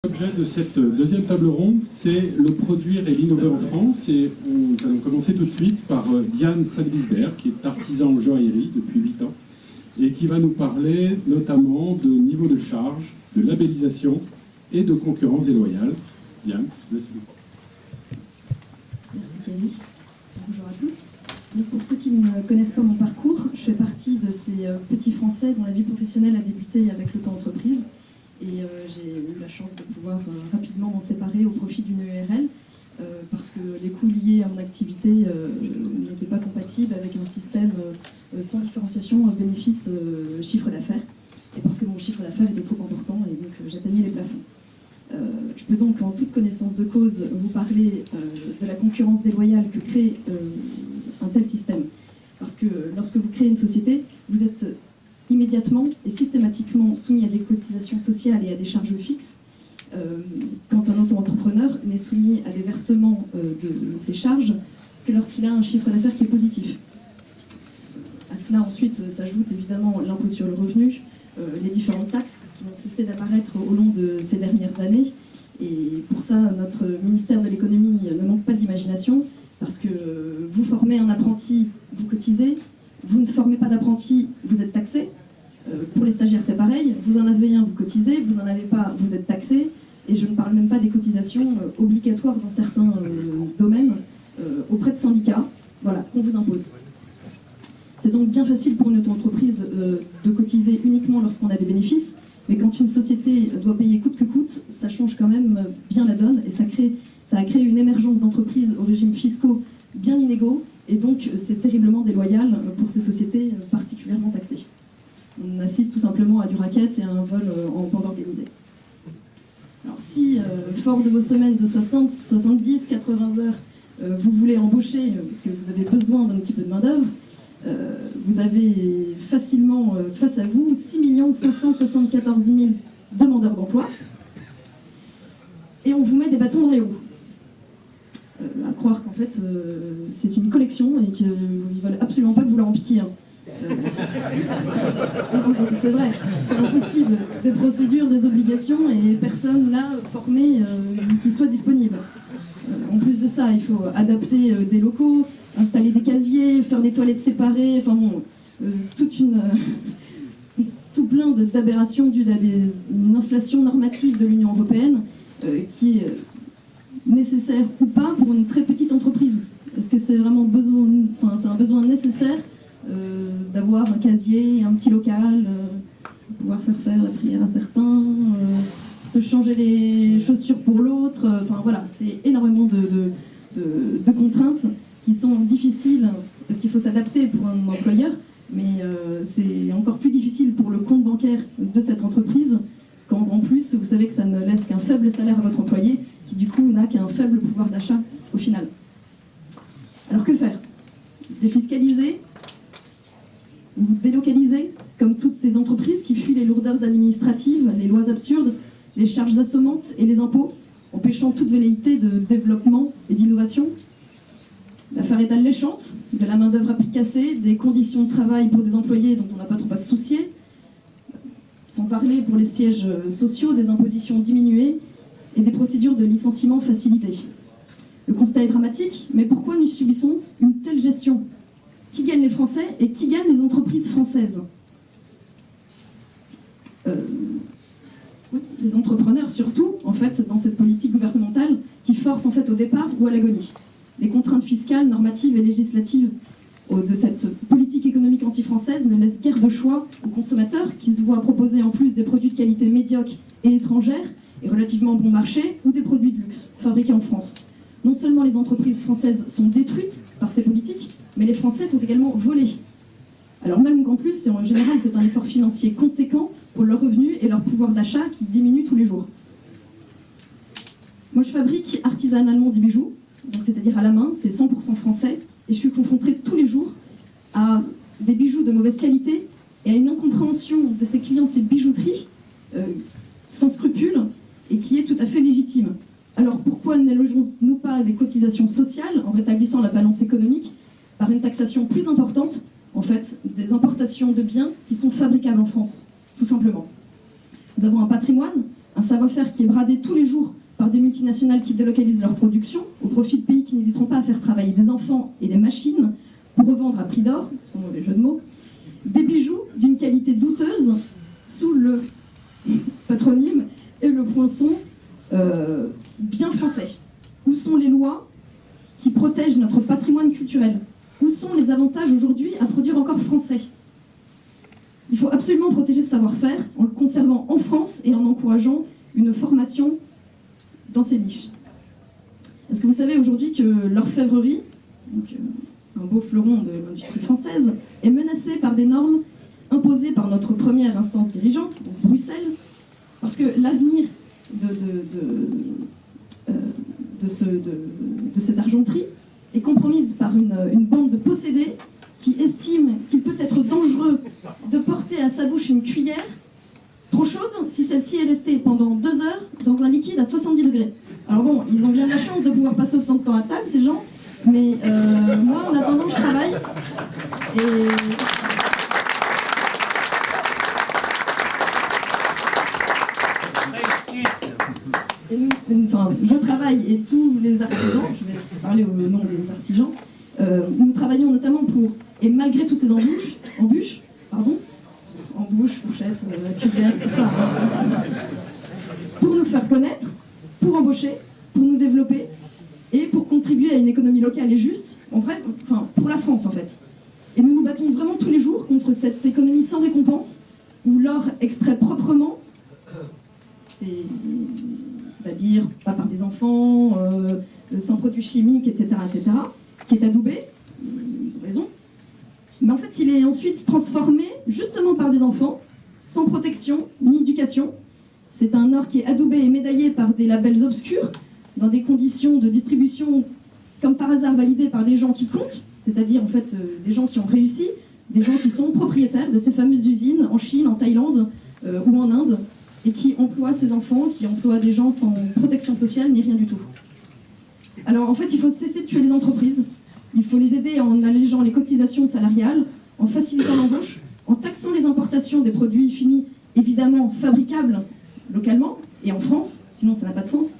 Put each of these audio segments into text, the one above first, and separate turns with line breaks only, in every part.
L'objet de cette deuxième table ronde, c'est le produire et l'innover en France. Et nous allons commencer tout de suite par Diane Salvisberg, qui est artisan en joaillerie depuis 8 ans, et qui va nous parler notamment de niveau de charge, de labellisation et de concurrence déloyale. Diane, je laisse vous.
Merci Thierry. Bonjour à tous. Donc pour ceux qui ne connaissent pas mon parcours, je fais partie de ces petits Français dont la vie professionnelle a débuté avec l'auto-entreprise. Et j'ai eu la chance de pouvoir rapidement m'en séparer au profit d'une URL parce que les coûts liés à mon activité n'étaient pas compatibles avec un système sans différenciation bénéfice-chiffre d'affaires. Et parce que mon chiffre d'affaires était trop important et donc j'atteignais les plafonds. Je peux donc en toute connaissance de cause vous parler de la concurrence déloyale que crée un tel système. Parce que lorsque vous créez une société, vous êtes immédiatement et systématiquement soumis à des cotisations sociales et à des charges fixes, quand un auto-entrepreneur n'est soumis à des versements de ces charges que lorsqu'il a un chiffre d'affaires qui est positif. À cela ensuite s'ajoute évidemment l'impôt sur le revenu, les différentes taxes qui n'ont cessé d'apparaître au long de ces dernières années. Et pour ça, notre ministère de l'économie ne manque pas d'imagination, parce que vous formez un apprenti, vous cotisez, vous ne formez pas d'apprenti, vous êtes taxé. Pour les stagiaires, c'est pareil. Vous en avez un, vous cotisez. Vous n'en avez pas, vous êtes taxé. Et je ne parle même pas des cotisations obligatoires dans certains domaines auprès de syndicats, voilà, qu'on vous impose. C'est donc bien facile pour une auto-entreprise de cotiser uniquement lorsqu'on a des bénéfices. Mais quand une société doit payer coûte que coûte, ça change quand même bien la donne. Et ça a créé une émergence d'entreprises aux régimes fiscaux bien inégaux. Et donc, c'est terriblement déloyal pour ces sociétés particulièrement taxées. On assiste tout simplement à du racket et à un vol en bande organisée. Alors si, fort de vos semaines de 60, 70, 80 heures, vous voulez embaucher, parce que vous avez besoin d'un petit peu de main-d'œuvre, vous avez facilement face à vous 6 574 000 demandeurs d'emploi, et on vous met des bâtons dans les roues. À croire qu'en fait, c'est une collection et qu'ils ne veulent absolument pas que vous leur en piquiez un. C'est vrai, c'est impossible. Des procédures, des obligations et personne là formé qui soit disponible. En plus de ça, il faut adapter des locaux, installer des casiers, faire des toilettes séparées, enfin bon, tout plein d'aberrations dues à une inflation normative de l'Union européenne qui est nécessaire ou pas pour une très petite entreprise. Est-ce que c'est vraiment c'est un besoin nécessaire d'avoir un casier, un petit local, pouvoir faire la prière à certains, se changer les chaussures pour l'autre, enfin voilà, c'est énormément de contraintes qui sont difficiles parce qu'il faut s'adapter pour un employeur, mais c'est encore plus difficile pour le compte bancaire de cette entreprise quand en plus vous savez que ça ne laisse qu'un faible salaire à votre employé qui du coup n'a qu'un faible pouvoir d'achat au final. Alors que faire? Défiscaliser ou délocaliser, comme toutes ces entreprises qui fuient les lourdeurs administratives, les lois absurdes, les charges assommantes et les impôts, empêchant toute velléité de développement et d'innovation. L'affaire est alléchante, de la main-d'œuvre à prix cassé, des conditions de travail pour des employés dont on n'a pas trop à se soucier, sans parler pour les sièges sociaux, des impositions diminuées et des procédures de licenciement facilitées. Le constat est dramatique, mais pourquoi nous subissons une telle gestion ? Qui gagne les Français et qui gagne les entreprises françaises? Les entrepreneurs surtout, en fait, dans cette politique gouvernementale qui force en fait au départ ou à l'agonie. Les contraintes fiscales, normatives et législatives de cette politique économique anti-française ne laissent guère de choix aux consommateurs qui se voient proposer en plus des produits de qualité médiocre et étrangère et relativement bon marché ou des produits de luxe fabriqués en France. Non seulement les entreprises françaises sont détruites par ces politiques, mais les Français sont également volés. Alors même qu'en plus, en général, c'est un effort financier conséquent pour leurs revenus et leur pouvoir d'achat qui diminue tous les jours. Moi, je fabrique artisanalement des bijoux, c'est-à-dire à la main, c'est 100% français, et je suis confrontée tous les jours à des bijoux de mauvaise qualité et à une incompréhension de ces clients de ces bijouteries sans scrupules et qui est tout à fait légitime. Alors pourquoi n'allégeons-nous pas des cotisations sociales en rétablissant la balance économique par une taxation plus importante, en fait, des importations de biens qui sont fabricables en France, tout simplement. Nous avons un patrimoine, Un savoir-faire qui est bradé tous les jours par des multinationales qui délocalisent leur production au profit de pays qui n'hésiteront pas à faire travailler des enfants et des machines pour revendre à prix d'or, sans mauvais jeu de mots, des bijoux d'une qualité douteuse sous le patronyme et le poinçon bien français. Où sont les lois qui protègent notre patrimoine culturel? Où sont les avantages aujourd'hui à produire encore français? Il faut absolument protéger ce savoir-faire en le conservant en France et en encourageant une formation dans ces niches. Est-ce que vous savez aujourd'hui que l'orfèvrerie, donc un beau fleuron de l'industrie française, est menacée par des normes imposées par notre première instance dirigeante, donc Bruxelles, parce que l'avenir de cette argenterie est compromise par une bande de possédés qui estime qu'il peut être dangereux de porter à sa bouche une cuillère trop chaude si celle-ci est restée pendant 2 heures dans un liquide à 70 degrés. Alors bon, ils ont bien la chance de pouvoir passer autant de temps à table, ces gens, mais moi, en attendant, je travaille. Je travaille et tous les artisans, je vais parler au nom des artisans, nous travaillons notamment pour, et malgré toutes ces embûches, fourchettes, cuillères, tout ça, pour nous faire connaître, pour embaucher, pour nous développer et pour contribuer à une économie locale et juste, pour la France en fait. Et nous nous battons vraiment tous les jours contre cette économie sans récompense, où l'or extrait proprement, c'est-à-dire pas par des enfants, sans produits chimiques, etc., qui est adoubé, ils ont raison, mais en fait il est ensuite transformé justement par des enfants, sans protection ni éducation. C'est un or qui est adoubé et médaillé par des labels obscurs, dans des conditions de distribution comme par hasard validées par des gens qui comptent, c'est-à-dire en fait des gens qui ont réussi, des gens qui sont propriétaires de ces fameuses usines en Chine, en Thaïlande ou en Inde, et qui emploient ces enfants, qui emploient des gens sans protection sociale ni rien du tout. Alors en fait, il faut cesser de tuer les entreprises, il faut les aider en allégeant les cotisations salariales, en facilitant l'embauche, en taxant les importations des produits finis, évidemment fabricables localement et en France, sinon ça n'a pas de sens,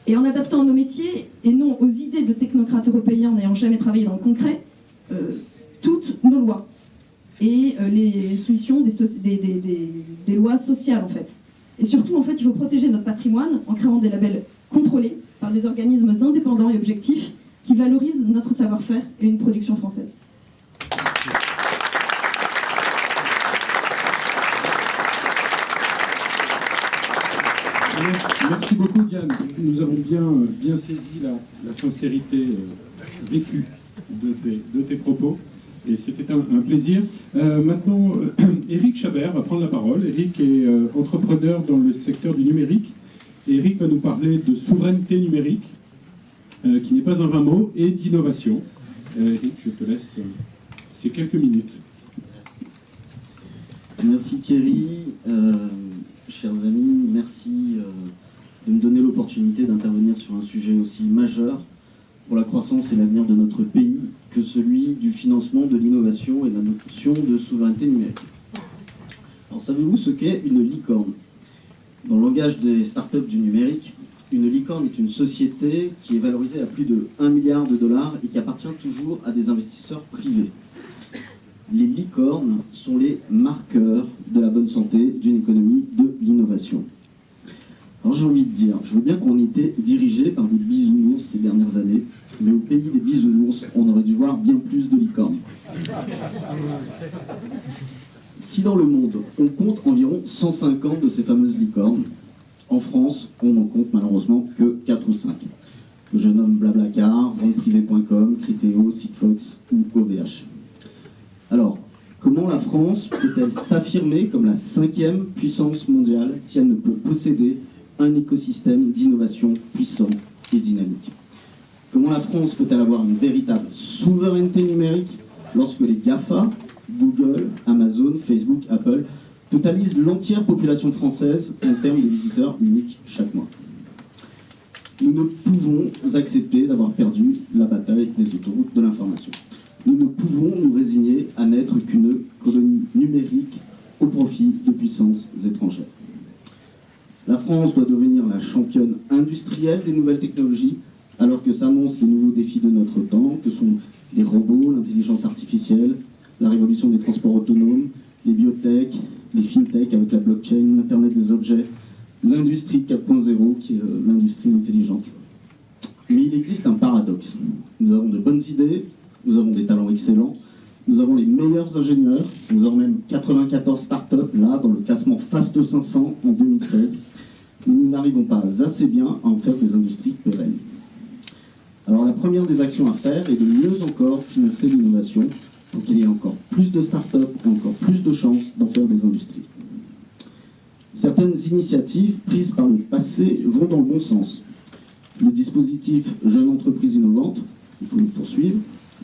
et en adaptant à nos métiers, et non aux idées de technocrates européens n'ayant jamais travaillé dans le concret, toutes nos lois et les soumissions des lois sociales en fait. Et surtout, en fait, il faut protéger notre patrimoine en créant des labels contrôlés par des organismes indépendants et objectifs qui valorisent notre savoir-faire et une production française.
Merci beaucoup Diane. Nous avons bien saisi la sincérité vécue de tes propos et c'était un plaisir. Maintenant, Éric Chabert va prendre la parole. Éric est entrepreneur dans le secteur du numérique. Et Éric va nous parler de souveraineté numérique, qui n'est pas un vain mot, et d'innovation. Éric, je te laisse ces quelques minutes.
Merci Thierry. Chers amis, merci de me donner l'opportunité d'intervenir sur un sujet aussi majeur pour la croissance et l'avenir de notre pays que celui du financement de l'innovation et de la notion de souveraineté numérique. Alors savez-vous ce qu'est une licorne? Dans le langage des startups du numérique, une licorne est une société qui est valorisée à plus de 1 milliard de dollars et qui appartient toujours à des investisseurs privés. Les licornes sont les marqueurs de la bonne santé d'une économie de l'innovation. Alors j'ai envie de dire, je veux bien qu'on était dirigé par des bisounours ces dernières années, mais au pays des bisounours, on aurait dû voir bien plus de licornes. Si dans le monde, on compte environ 150 de ces fameuses licornes, en France, on n'en compte malheureusement que 4 ou 5. Que je nomme Blablacar, venteprivée.com, Criteo, Sigfox ou OVH. Alors, comment la France peut-elle s'affirmer comme la 5e puissance mondiale si elle ne peut posséder un écosystème d'innovation puissant et dynamique? Comment la France peut-elle avoir une véritable souveraineté numérique lorsque les GAFA, Google, Amazon, Facebook, Apple, totalisent l'entière population française en termes de visiteurs uniques chaque mois? Nous ne pouvons accepter d'avoir perdu la bataille des autoroutes de l'information. Nous ne pouvons nous résigner à n'être qu'une colonie numérique au profit de puissances étrangères. La France doit devenir la championne industrielle des nouvelles technologies, alors que s'annoncent les nouveaux défis de notre temps, que sont les robots, l'intelligence artificielle, la révolution des transports autonomes, les biotech, les fintech avec la blockchain, l'Internet des objets, l'industrie 4.0 qui est l'industrie intelligente. Mais il existe un paradoxe. Nous avons de bonnes idées, nous avons des talents excellents, nous avons les meilleurs ingénieurs, nous avons même 94 startups là dans le classement Fast 500 en 2016, mais nous n'arrivons pas assez bien à en faire des industries pérennes. Alors la première des actions à faire est de mieux encore financer l'innovation pour qu'il y ait encore plus de startups et encore plus de chances d'en faire des industries. Certaines initiatives prises par le passé vont dans le bon sens. Le dispositif Jeunes Entreprises Innovantes, il faut le poursuivre,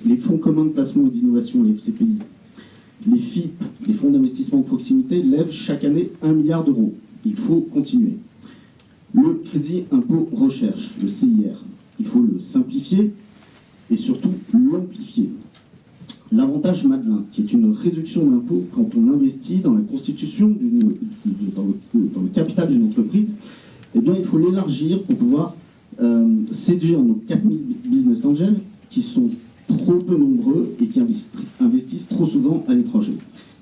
les fonds communs de placement et d'innovation, les FCPI, les FIP, les fonds d'investissement de proximité, lèvent chaque année 1 milliard d'euros. Il faut continuer. Le crédit impôt recherche, le CIR, il faut le simplifier et surtout l'amplifier. L'avantage Madelin, qui est une réduction d'impôt quand on investit dans la constitution, dans le capital d'une entreprise, eh bien il faut l'élargir pour pouvoir séduire nos 4000 business angels qui sont trop peu nombreux et qui investissent trop souvent à l'étranger.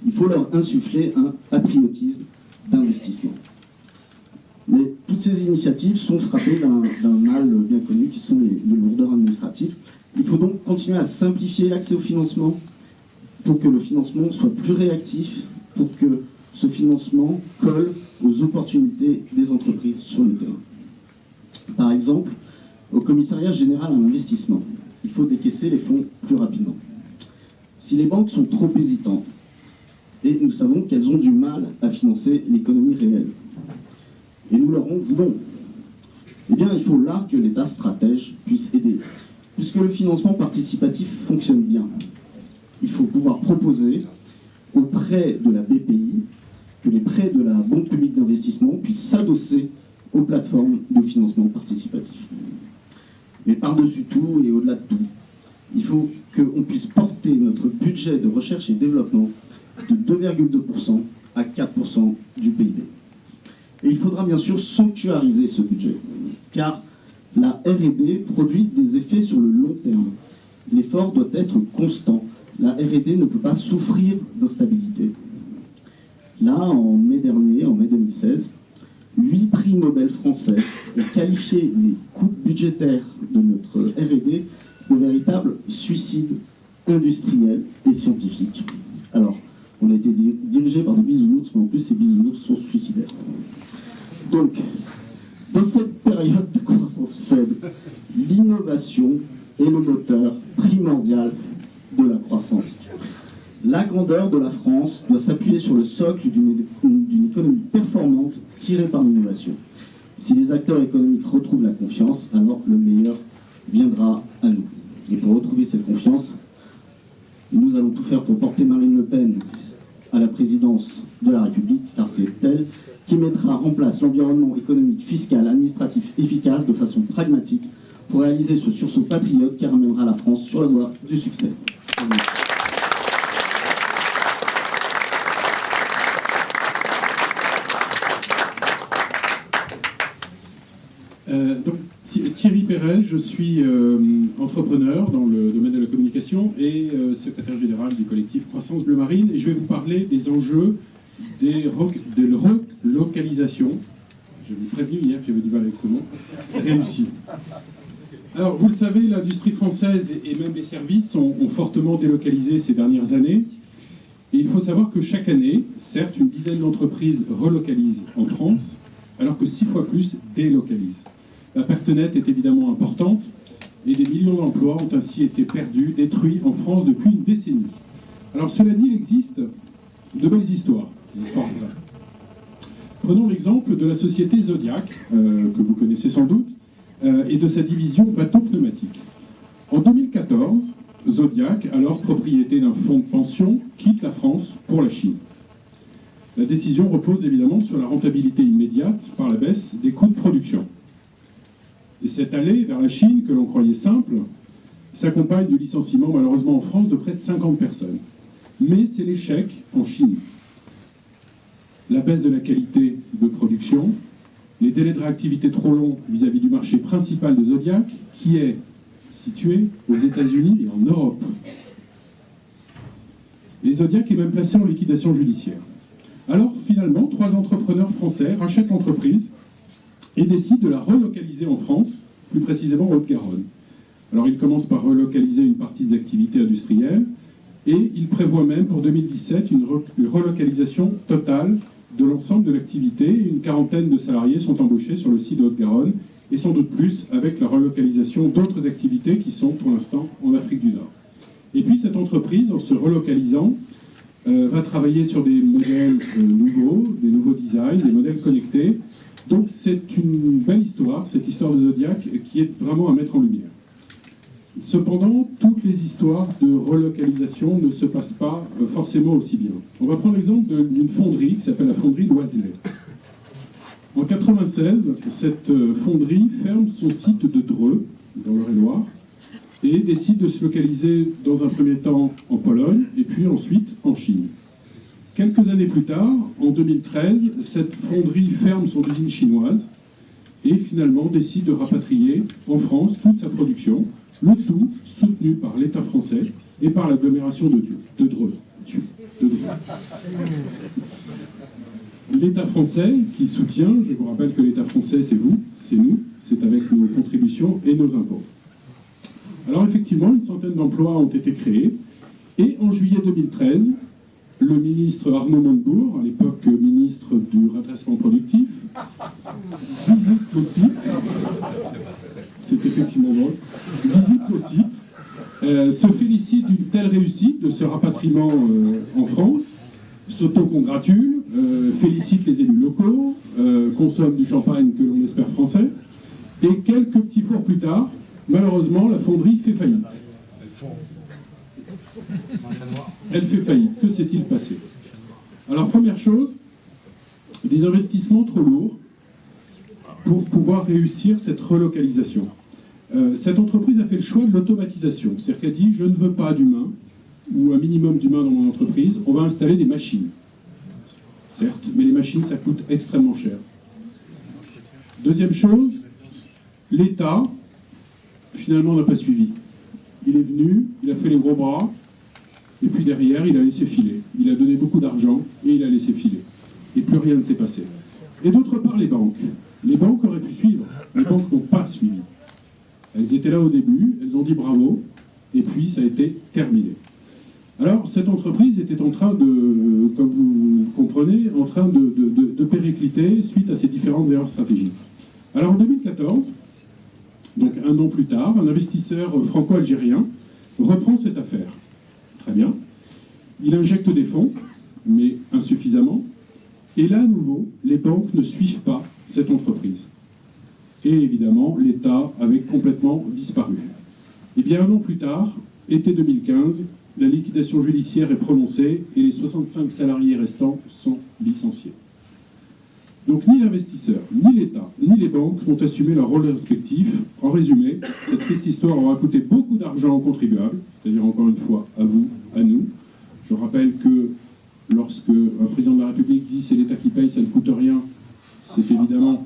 Il faut leur insuffler un patriotisme d'investissement. Mais toutes ces initiatives sont frappées d'un mal bien connu qui sont les lourdeurs administratives. Il faut donc continuer à simplifier l'accès au financement pour que le financement soit plus réactif, pour que ce financement colle aux opportunités des entreprises sur le terrain. Par exemple, au commissariat général à l'investissement, il faut décaisser les fonds plus rapidement. Si les banques sont trop hésitantes, et nous savons qu'elles ont du mal à financer l'économie réelle, et nous leur en voulons, eh bien il faut là que l'État stratège puisse aider. Puisque le financement participatif fonctionne bien, il faut pouvoir proposer aux prêts de la BPI que les prêts de la Banque publique d'investissement puissent s'adosser aux plateformes de financement participatif. Mais par-dessus tout et au-delà de tout, il faut qu'on puisse porter notre budget de recherche et développement de 2,2% à 4% du PIB. Et il faudra bien sûr sanctuariser ce budget, car la R&D produit des effets sur le long terme. L'effort doit être constant. La R&D ne peut pas souffrir d'instabilité. Là, en mai dernier, en mai 2016, 8 prix Nobel français ont qualifié les coupes budgétaires de notre R&D de véritables suicides industriels et scientifiques. Alors, on a été dirigé par des bisounours, mais en plus ces bisounours sont suicidaires. Donc, dans cette période de croissance faible, l'innovation est le moteur primordial de la croissance. La grandeur de la France doit s'appuyer sur le socle d'une économie performante tirée par l'innovation. Si les acteurs économiques retrouvent la confiance, alors le meilleur viendra à nous. Et pour retrouver cette confiance, nous allons tout faire pour porter Marine Le Pen à la présidence de la République, car c'est elle qui mettra en place l'environnement économique, fiscal, administratif efficace de façon pragmatique pour réaliser ce sursaut patriote qui ramènera la France sur la voie du succès.
Donc, Thierry Perret, je suis entrepreneur dans le domaine de la communication et secrétaire général du collectif Croissance Bleu Marine. Et je vais vous parler des enjeux de relocalisation. Je vous ai prévenu hier que j'avais du mal avec ce mot. Réussi. Alors, vous le savez, l'industrie française et même les services ont fortement délocalisé ces dernières années. Et il faut savoir que chaque année, certes, une dizaine d'entreprises relocalisent en France, alors que 6 fois plus délocalisent. La perte nette est évidemment importante et des millions d'emplois ont ainsi été perdus, détruits en France depuis une décennie. Alors cela dit, il existe de belles histoires, des histoires vraies. Prenons l'exemple de la société Zodiac, que vous connaissez sans doute, et de sa division bateau pneumatique. En 2014, Zodiac, alors propriété d'un fonds de pension, quitte la France pour la Chine. La décision repose évidemment sur la rentabilité immédiate par la baisse des coûts de production. Et cette allée vers la Chine, que l'on croyait simple, s'accompagne du licenciement malheureusement en France de près de 50 personnes. Mais c'est l'échec en Chine. la baisse de la qualité de production, les délais de réactivité trop longs vis-à-vis du marché principal de Zodiac, qui est situé aux États-Unis et en Europe. Et Zodiac est même placé en liquidation judiciaire. Alors finalement, 3 entrepreneurs français rachètent l'entreprise et décident de la relocaliser en France, plus précisément en Haute-Garonne. Alors ils commencent par relocaliser une partie des activités industrielles et ils prévoient même pour 2017 une relocalisation totale de l'ensemble de l'activité. Une quarantaine de salariés sont embauchés sur le site de Haute-Garonne et sans doute plus avec la relocalisation d'autres activités qui sont pour l'instant en Afrique du Nord. Et puis cette entreprise, en se relocalisant, va travailler sur des modèles nouveaux, des nouveaux designs, des modèles connectés. Donc c'est une belle histoire, cette histoire de Zodiac, qui est vraiment à mettre en lumière. Cependant, toutes les histoires de relocalisation ne se passent pas forcément aussi bien. On va prendre l'exemple d'une fonderie qui s'appelle la fonderie Loiselet. En 1996, cette fonderie ferme son site de Dreux, dans l'Eure-et-Loire, et décide de se localiser dans un premier temps en Pologne et puis ensuite en Chine. Quelques années plus tard, en 2013, cette fonderie ferme son usine chinoise et finalement décide de rapatrier en France toute sa production, le tout soutenu par l'État français et par l'agglomération de Dreux. L'État français qui soutient, je vous rappelle que l'État français c'est vous, c'est nous, c'est avec nos contributions et nos impôts. Alors effectivement, une centaine d'emplois ont été créés et en juillet 2013, le ministre Arnaud Montebourg, à l'époque ministre du redressement productif, visite le site, c'est effectivement drôle, visite le site, se félicite d'une telle réussite de ce rapatriement en France, s'autocongratule, félicite les élus locaux, consomme du champagne que l'on espère français, et quelques petits jours plus tard, malheureusement, la fonderie fait faillite. Elle fait faillite. Que s'est-il passé? Alors, première chose, des investissements trop lourds pour pouvoir réussir cette relocalisation. Cette entreprise a fait le choix de l'automatisation. C'est-à-dire qu'elle dit, je ne veux pas d'humains, ou un minimum d'humains dans mon entreprise, on va installer des machines. Certes, mais les machines, ça coûte extrêmement cher. Deuxième chose, l'État, finalement, n'a pas suivi. Il est venu, il a fait les gros bras, et puis derrière, il a laissé filer. Il a donné beaucoup d'argent, et il a laissé filer. Et plus rien ne s'est passé. Et d'autre part, les banques. Les banques auraient pu suivre. Les banques n'ont pas suivi. Elles étaient là au début, elles ont dit bravo, et puis ça a été terminé. Alors, cette entreprise était en train de, comme vous comprenez, en train de péricliter suite à ces différentes erreurs stratégiques. Alors, en 2014, donc un an plus tard, un investisseur franco-algérien reprend cette affaire. Très bien. Il injecte des fonds, mais insuffisamment. Et là, à nouveau, les banques ne suivent pas cette entreprise. Et évidemment, l'État avait complètement disparu. Et bien, un an plus tard, été 2015, la liquidation judiciaire est prononcée et les 65 salariés restants sont licenciés. Donc ni l'investisseur, ni l'État, ni les banques n'ont assumé leur rôle respectif. En résumé, cette triste histoire aura coûté beaucoup d'argent aux contribuables, c'est-à-dire encore une fois à vous, à nous. Je rappelle que lorsque un président de la République dit c'est l'État qui paye, ça ne coûte rien, c'est évidemment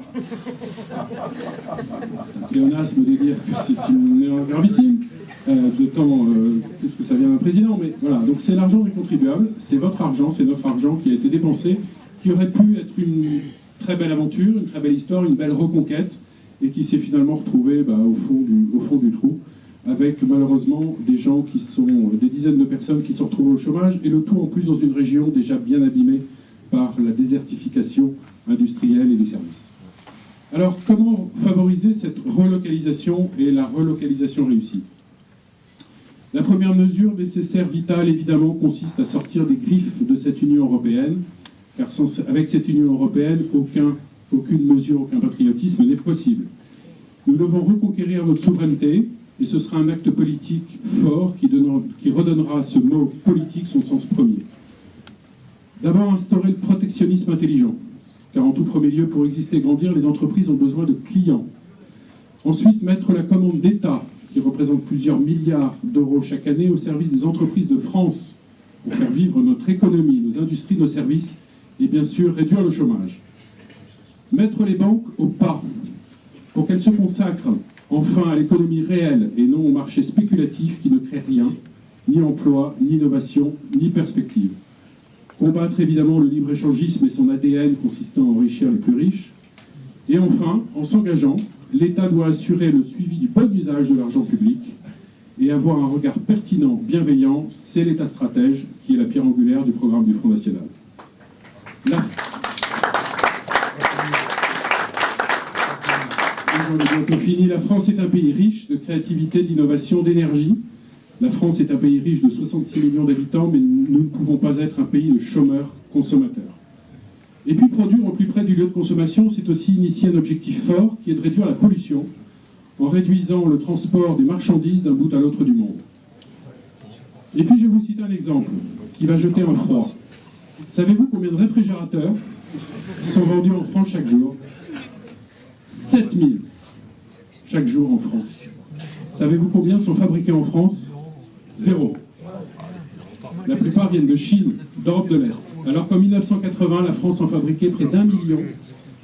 un pléonasme de dire que c'est une erreur gravissime. D'autant qu'est-ce que ça vient d'un président, mais voilà, donc c'est l'argent des contribuables, c'est votre argent, c'est notre argent qui a été dépensé, qui aurait pu être une très belle aventure, une très belle histoire, une belle reconquête, et qui s'est finalement retrouvé au fond du trou, avec malheureusement des gens qui sont, des dizaines de personnes qui sont retrouvées au chômage, et le tout en plus dans une région déjà bien abîmée par la désertification industrielle et des services. Alors, comment favoriser cette relocalisation et la relocalisation réussie? La première mesure nécessaire, vitale, évidemment, consiste à sortir des griffes de cette Union européenne, car avec cette Union européenne, aucune mesure, aucun patriotisme n'est possible. Nous devons reconquérir notre souveraineté, et ce sera un acte politique fort qui redonnera à ce mot politique son sens premier. D'abord, instaurer le protectionnisme intelligent, car en tout premier lieu, pour exister et grandir, les entreprises ont besoin de clients. Ensuite, mettre la commande d'État, qui représente plusieurs milliards d'euros chaque année, au service des entreprises de France, pour faire vivre notre économie, nos industries, nos services, et bien sûr réduire le chômage. Mettre les banques au pas pour qu'elles se consacrent enfin à l'économie réelle et non au marché spéculatif qui ne crée rien, ni emploi, ni innovation, ni perspective. Combattre évidemment le libre-échangisme et son ADN consistant à enrichir les plus riches. Et enfin, en s'engageant, l'État doit assurer le suivi du bon usage de l'argent public et avoir un regard pertinent, bienveillant. C'est l'État stratège qui est la pierre angulaire du programme du Front National. J'en ai bientôt fini. La France est un pays riche de créativité, d'innovation, d'énergie. La France est un pays riche de 66 millions d'habitants, mais nous ne pouvons pas être un pays de chômeurs consommateurs. Et puis produire au plus près du lieu de consommation, c'est aussi initier un objectif fort qui est de réduire la pollution en réduisant le transport des marchandises d'un bout à l'autre du monde. Et puis je vous cite un exemple qui va jeter un froid. Savez-vous combien de réfrigérateurs sont vendus en France chaque jour? 7000 chaque jour en France. Savez-vous combien sont fabriqués en France? 0. La plupart viennent de Chine, d'Europe de l'Est. Alors qu'en 1980, la France en fabriquait près d'1 million,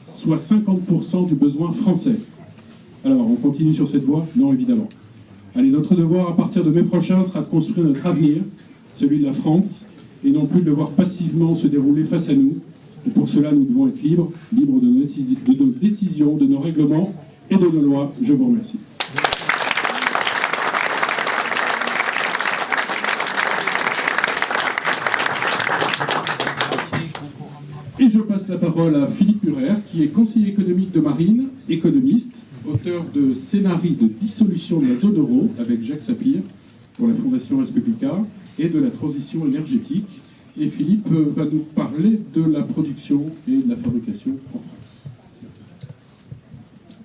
soit 50% du besoin français. Alors, on continue sur cette voie? Non, évidemment. Allez, notre devoir à partir de mai prochain sera de construire notre avenir, celui de la France, et non plus de le voir passivement se dérouler face à nous. Et pour cela, nous devons être libres, libres de nos décisions, de nos règlements et de nos lois. Je vous remercie. Et je passe la parole à Philippe Murer, qui est conseiller économique de Marine, économiste, auteur de Scénarii de dissolution de la zone euro avec Jacques Sapir pour la Fondation Respublica et de la transition énergétique. Et Philippe va nous parler de la production et de la fabrication en France.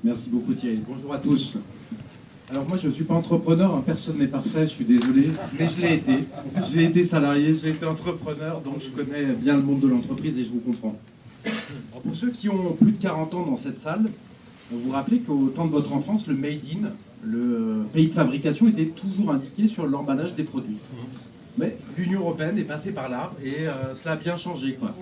Merci beaucoup Thierry. Bonjour à tous. Alors moi je ne suis pas entrepreneur, hein, personne n'est parfait, je suis désolé, mais je l'ai été. J'ai été salarié, j'ai été entrepreneur, donc je connais bien le monde de l'entreprise et je vous comprends. Alors, pour ceux qui ont plus de 40 ans dans cette salle, vous vous rappelez qu'au temps de votre enfance, le Made in, le pays de fabrication, était toujours indiqué sur l'emballage des produits. Mais l'Union européenne est passée par là et cela a bien changé, quoi.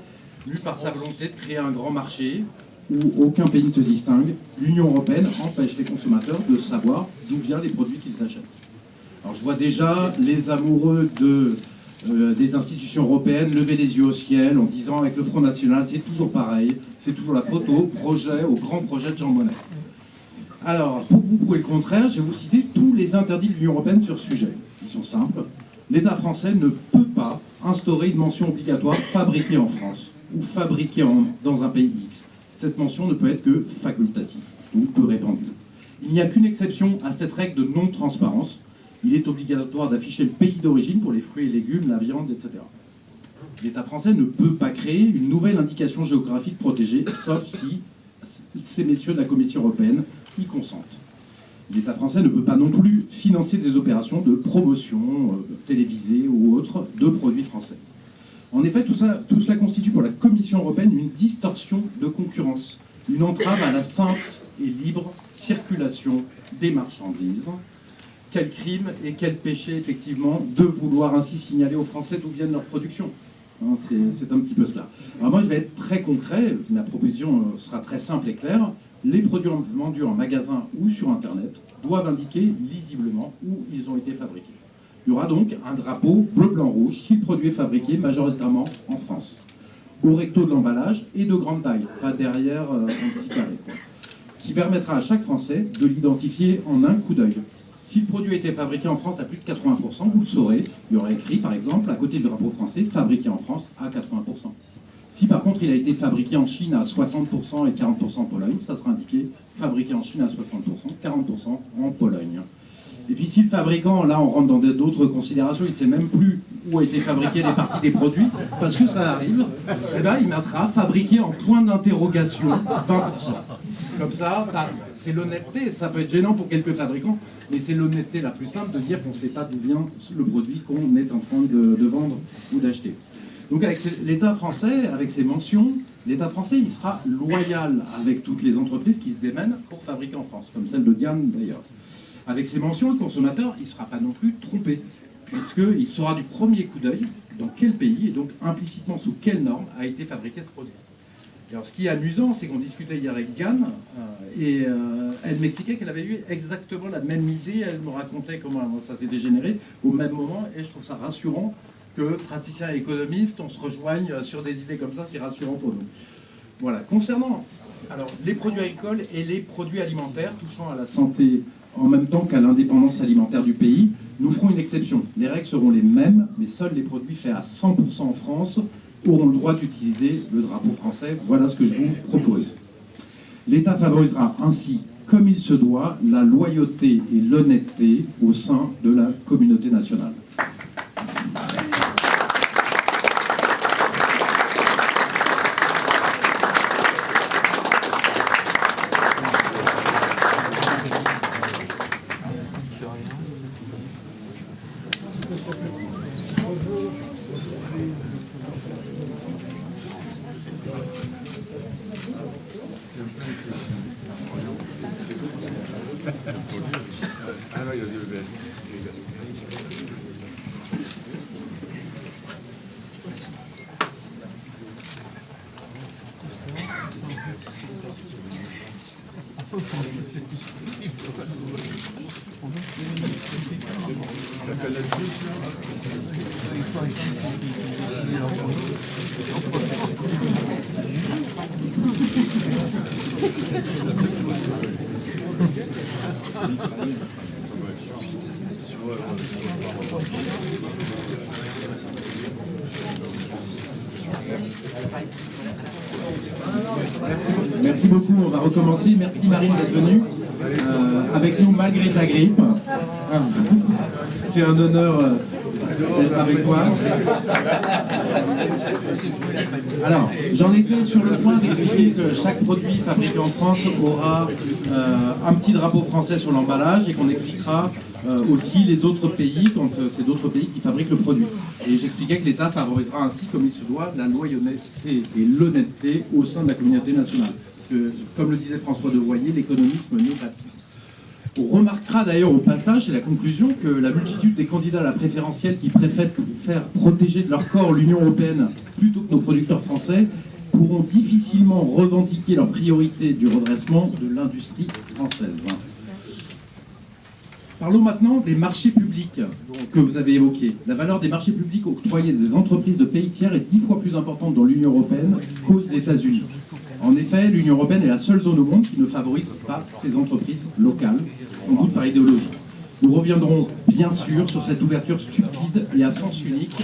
Lui, par sa volonté de créer un grand marché où aucun pays ne se distingue, l'Union européenne empêche les consommateurs de savoir d'où viennent les produits qu'ils achètent. Alors je vois déjà les amoureux des institutions européennes lever les yeux au ciel en disant avec le Front National, c'est toujours pareil, c'est toujours la faute au grand projet de Jean Monnet. Alors, pour vous prouver le contraire, je vais vous citer tous les interdits de l'Union européenne sur ce sujet. Ils sont simples. L'État français ne peut pas instaurer une mention obligatoire fabriquée en France ou fabriquée dans un pays X. Cette mention ne peut être que facultative, donc peu répandue. Il n'y a qu'une exception à cette règle de non-transparence. Il est obligatoire d'afficher le pays d'origine pour les fruits et légumes, la viande, etc. L'État français ne peut pas créer une nouvelle indication géographique protégée, sauf si ces messieurs de la Commission européenne y consentent. L'État français ne peut pas non plus financer des opérations de promotion télévisée ou autres de produits français. En effet, tout cela constitue pour la Commission européenne une distorsion de concurrence, une entrave à la sainte et libre circulation des marchandises. Quel crime et quel péché, effectivement, de vouloir ainsi signaler aux Français d'où viennent leurs productions. Hein, c'est un petit peu cela. Alors moi, je vais être très concret, ma proposition sera très simple et claire. Les produits vendus en magasin ou sur Internet doivent indiquer lisiblement où ils ont été fabriqués. Il y aura donc un drapeau bleu, blanc, rouge si le produit est fabriqué majoritairement en France, au recto de l'emballage et de grande taille, pas derrière un petit carré, quoi, qui permettra à chaque Français de l'identifier en un coup d'œil. Si le produit a été fabriqué en France à plus de 80%, vous le saurez, il y aura écrit par exemple à côté du drapeau français, fabriqué en France à 80%. Si par contre il a été fabriqué en Chine à 60% et 40% en Pologne, ça sera indiqué fabriqué en Chine à 60%, 40% en Pologne. Et puis si le fabricant, là on rentre dans d'autres considérations, il ne sait même plus où a été fabriqué les parties des produits, parce que ça arrive, et là il mettra fabriqué en point d'interrogation 20%. Comme ça, c'est l'honnêteté, ça peut être gênant pour quelques fabricants, mais c'est l'honnêteté la plus simple de dire qu'on ne sait pas d'où vient le produit qu'on est en train de vendre ou d'acheter. Donc avec l'État français, avec ses mentions, l'État français il sera loyal avec toutes les entreprises qui se démènent pour fabriquer en France, comme celle de Diane d'ailleurs. Avec ces mentions, le consommateur, il ne sera pas non plus trompé, puisqu'il saura du premier coup d'œil dans quel pays et donc implicitement sous quelles normes a été fabriqué ce produit. Et alors ce qui est amusant, c'est qu'on discutait hier avec Diane et elle m'expliquait qu'elle avait eu exactement la même idée, elle me racontait comment ça s'est dégénéré au même moment et je trouve ça rassurant que praticiens et économistes, on se rejoigne sur des idées comme ça, c'est rassurant pour nous. Voilà, concernant alors, les produits agricoles et les produits alimentaires touchant à la santé en même temps qu'à l'indépendance alimentaire du pays, nous ferons une exception. Les règles seront les mêmes, mais seuls les produits faits à 100% en France auront le droit d'utiliser le drapeau français. Voilà ce que je vous propose. L'État favorisera ainsi, comme il se doit, la loyauté et l'honnêteté au sein de la communauté nationale. Merci beaucoup, on va recommencer. Merci Marine d'être venue avec nous malgré ta grippe. C'est un honneur d'être avec toi. Alors, j'en étais sur le point d'expliquer que chaque produit fabriqué en France aura un petit drapeau français sur l'emballage et qu'on expliquera aussi les autres pays quand c'est d'autres pays qui fabriquent le produit. Et j'expliquais que l'État favorisera ainsi, comme il se doit, la loyauté et l'honnêteté au sein de la communauté nationale. Parce que, comme le disait François Devoyer, l'économisme n'est pas tout. On remarquera d'ailleurs au passage, c'est la conclusion, que la multitude des candidats à la préférentielle qui préfèrent faire protéger de leur corps l'Union européenne plutôt que nos producteurs français pourront difficilement revendiquer leur priorité du redressement de l'industrie française. Parlons maintenant des marchés publics que vous avez évoqués. La valeur des marchés publics octroyés des entreprises de pays tiers est 10 fois plus importante dans l'Union européenne qu'aux États-Unis. En effet, l'Union européenne est la seule zone au monde qui ne favorise pas ses entreprises locales, sans doute par idéologie. Nous reviendrons bien sûr sur cette ouverture stupide et à sens unique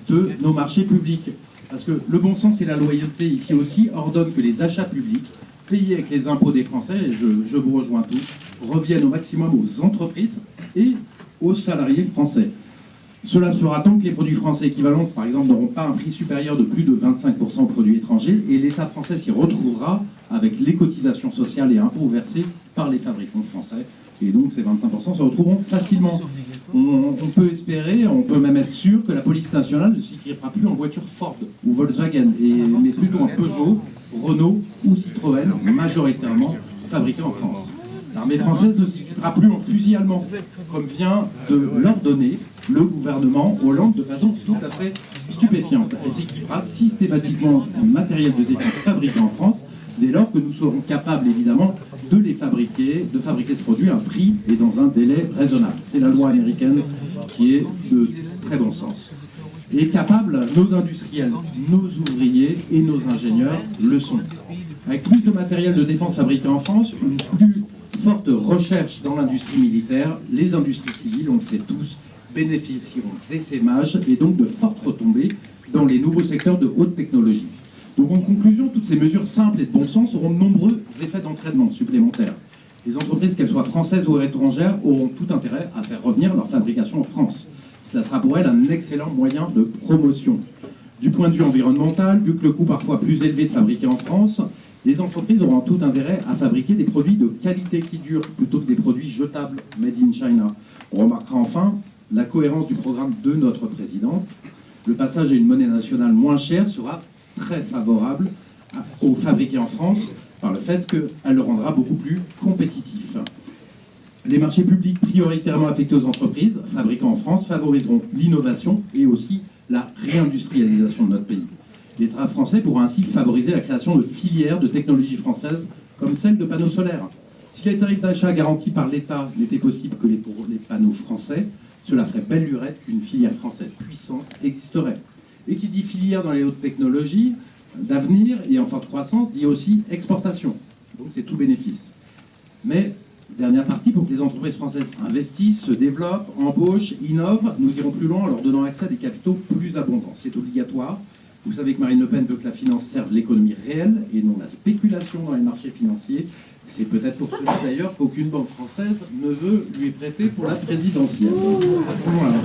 de nos marchés publics. Parce que le bon sens et la loyauté ici aussi ordonnent que les achats publics, payés avec les impôts des Français, et je vous rejoins tous, reviennent au maximum aux entreprises et aux salariés français. Cela se fera tant que les produits français équivalents, par exemple, n'auront pas un prix supérieur de plus de 25% aux produits étrangers, et l'État français s'y retrouvera avec les cotisations sociales et impôts versés par les fabricants français. Et donc ces 25% se retrouveront facilement. On peut espérer, on peut même être sûr que la police nationale ne s'équipera plus en voiture Ford ou Volkswagen, mais plutôt en Peugeot, Renault ou Citroën, majoritairement fabriqués en France. L'armée française ne s'équipera plus en fusil allemand, comme vient de l'ordonner le gouvernement Hollande de façon tout à fait stupéfiante. Elle s'équipera systématiquement en matériel de défense fabriqué en France, dès lors que nous serons capables évidemment de fabriquer ce produit à un prix et dans un délai raisonnable. C'est la loi américaine qui est de très bon sens. Et capables, nos industriels, nos ouvriers et nos ingénieurs le sont. Avec plus de matériel de défense fabriqué en France, une plus forte recherche dans l'industrie militaire, les industries civiles, on le sait tous, bénéficieront d'essaimages et donc de fortes retombées dans les nouveaux secteurs de haute technologie. Donc en conclusion, toutes ces mesures simples et de bon sens auront de nombreux effets d'entraînement supplémentaires. Les entreprises, qu'elles soient françaises ou étrangères, auront tout intérêt à faire revenir leur fabrication en France. Cela sera pour elles un excellent moyen de promotion. Du point de vue environnemental, vu que le coût parfois plus élevé de fabriquer en France, les entreprises auront tout intérêt à fabriquer des produits de qualité qui durent plutôt que des produits jetables made in China. On remarquera enfin la cohérence du programme de notre présidente. Le passage à une monnaie nationale moins chère sera très favorable aux fabriqués en France par le fait qu'elle le rendra beaucoup plus compétitif. Les marchés publics prioritairement affectés aux entreprises fabriquant en France favoriseront l'innovation et aussi la réindustrialisation de notre pays. L'État français pourra ainsi favoriser la création de filières de technologies françaises comme celle de panneaux solaires. Si les tarifs d'achat garantis par l'État n'étaient possibles que pour les panneaux français, cela ferait belle lurette qu'une filière française puissante existerait. Et qui dit filière dans les hautes technologies d'avenir et en forte croissance dit aussi exportation. Donc c'est tout bénéfice. Mais, dernière partie, pour que les entreprises françaises investissent, se développent, embauchent, innovent, nous irons plus loin en leur donnant accès à des capitaux plus abondants. C'est obligatoire. Vous savez que Marine Le Pen veut que la finance serve l'économie réelle et non la spéculation dans les marchés financiers. C'est peut-être pour cela d'ailleurs qu'aucune banque française ne veut lui prêter pour la présidentielle. Voilà.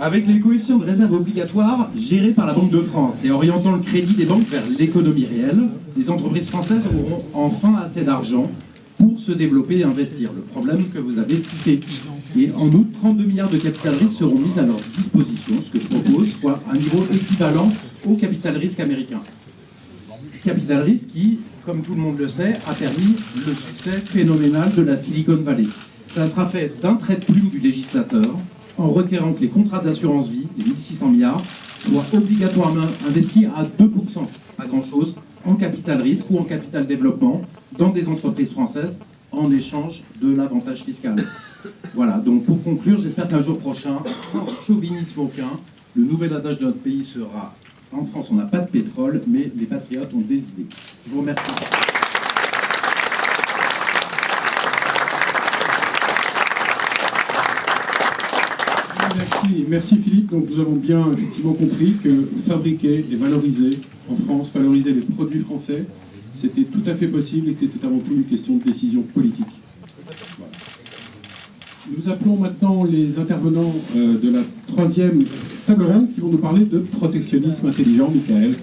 Avec les coefficients de réserve obligatoires gérés par la Banque de France et orientant le crédit des banques vers l'économie réelle, les entreprises françaises auront enfin assez d'argent pour se développer et investir. Le problème que vous avez cité. Et en août, 32 milliards de capital risque seront mis à leur disposition, ce que je propose, soit un niveau équivalent au capital risque américain. Capital risque qui, comme tout le monde le sait, a permis le succès phénoménal de la Silicon Valley. Ça sera fait d'un trait de plume du législateur, en requérant que les contrats d'assurance vie, les 1600 milliards, soient obligatoirement investis à 2%, pas grand-chose, en capital risque ou en capital développement, dans des entreprises françaises, en échange de l'avantage fiscal. Voilà, donc pour conclure, j'espère qu'un jour prochain, sans chauvinisme aucun, le nouvel adage de notre pays sera « En France, on n'a pas de pétrole, mais les patriotes ont des idées ». Je vous remercie.
Merci Philippe. Donc nous avons bien effectivement compris que fabriquer et valoriser en France, valoriser les produits français, c'était tout à fait possible et que c'était avant tout une question de décision politique. Voilà. Nous appelons maintenant les intervenants de la troisième table ronde qui vont nous parler de protectionnisme intelligent. Michael.